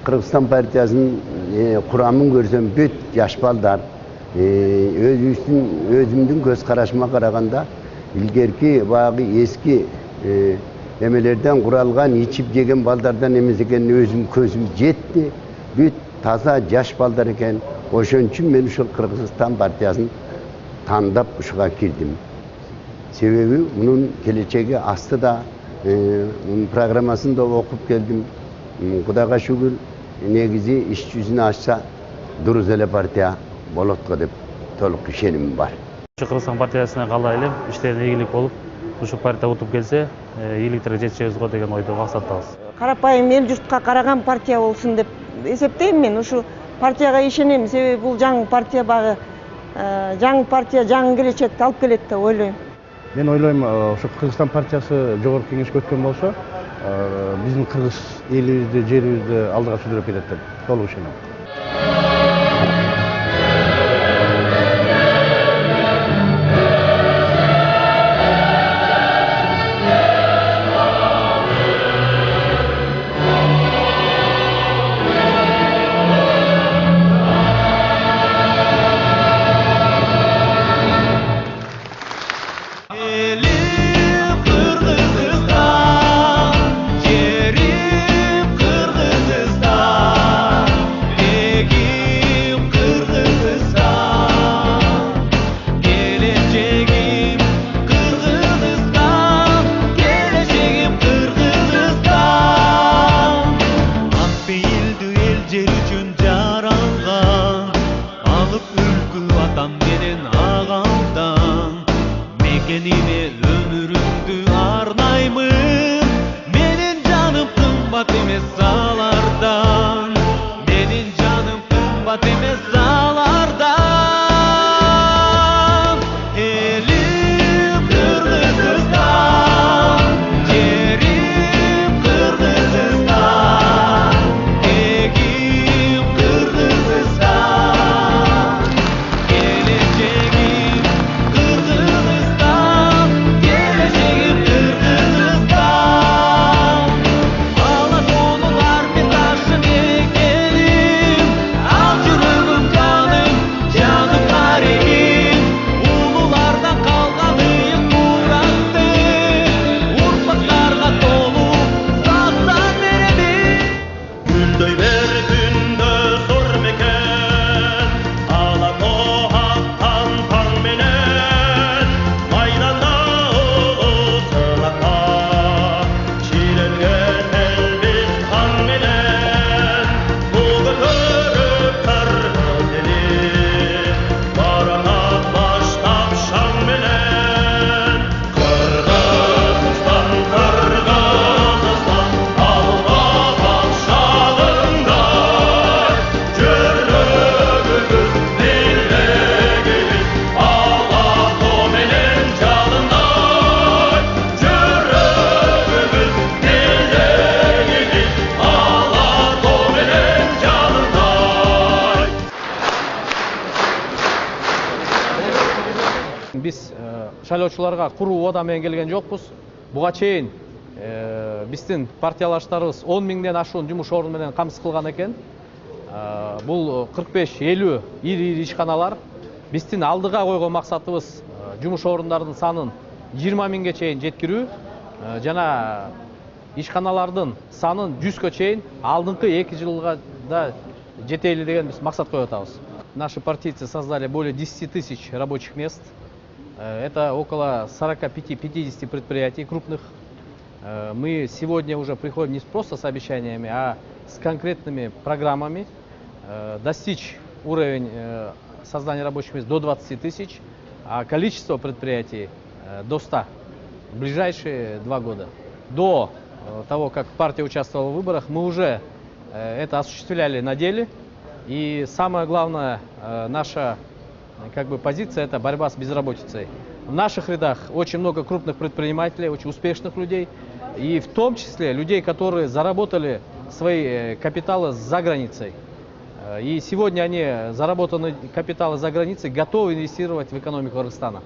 Kırgızistan Partiyasının kuramını görsem büt yaş balдар. Özümdün göz karışıma karaganda ilgerki bağı eski emelerden kuralgan içip yegen baldardan emez eken özüm közüm jetti. Büt taza yaş baldar eken. Oşon üçün men uşul Kırgızistan Partiyasını tanıdap uşuğa kirdim. Sebebi bunun geleceği astı da programmasını da okup geldim. Kudaga şükür negizi iş yüzünü açsa duruz ele partiya bolotqa dep толық işenimim var. Kırgızistan Partiyasına қалайлым, işlerine ийгилик болуп, ушу партия утуп келсе, ийгиликтерге жетишебиз го деген ойдо максаттабыз. Карапайым эл журтка караган партия болсун деп эсептейм мен. Ушу партияга ишенем, себеби бул жаңы партия багы жаңы партия жаңы келечекти алып келет деп ойлойм. Мен ойлойм, ошо Кыргызстан партиясы жогорку кеңешке өткөн болсо, биздин кыргыз элибизди, жерибизди алдыга сүрүп кетет деп толук ишенем. Ömrümdü arnayımın, menin canım kımbat emez sağlardan, menin canım kımbat emez sağlardan. Elim Kırgızistan, yerim Kırgızistan, egim Kırgızistan, geleceğim Kırgızistan. Biz шайлоочуларга куруу ода менен келген жокпуз. Буга чейин биздин партиялаштарыбыз 10 миңден ашуун жумуш орду менен камсыз кылган экен. Бул 45-50 ири ишканалар. Биздин алдыга койгон максатыбыз жумуш орундардын санын 20 миңге чейин жеткирүү жана ишканалардын санын 100гө чейин алдыңкы 2 жылга да жетели деген биз максат коюп атабыз. Наши партийцы создали более 10 тысяч рабочих мест. Это около 45-50 предприятий крупных. Мы сегодня уже приходим не просто с обещаниями, а с конкретными программами достичь уровень создания рабочих мест до 20 тысяч, а количество предприятий до 100 в ближайшие 2 года. До того, как партия участвовала в выборах, мы уже это осуществляли на деле. И самое главное, наша позиция – это борьба с безработицей. В наших рядах очень много крупных предпринимателей, очень успешных людей, и в том числе людей, которые заработали свои капиталы за границей. И сегодня они, заработанные капиталы за границей, готовы инвестировать в экономику Кыргызстана.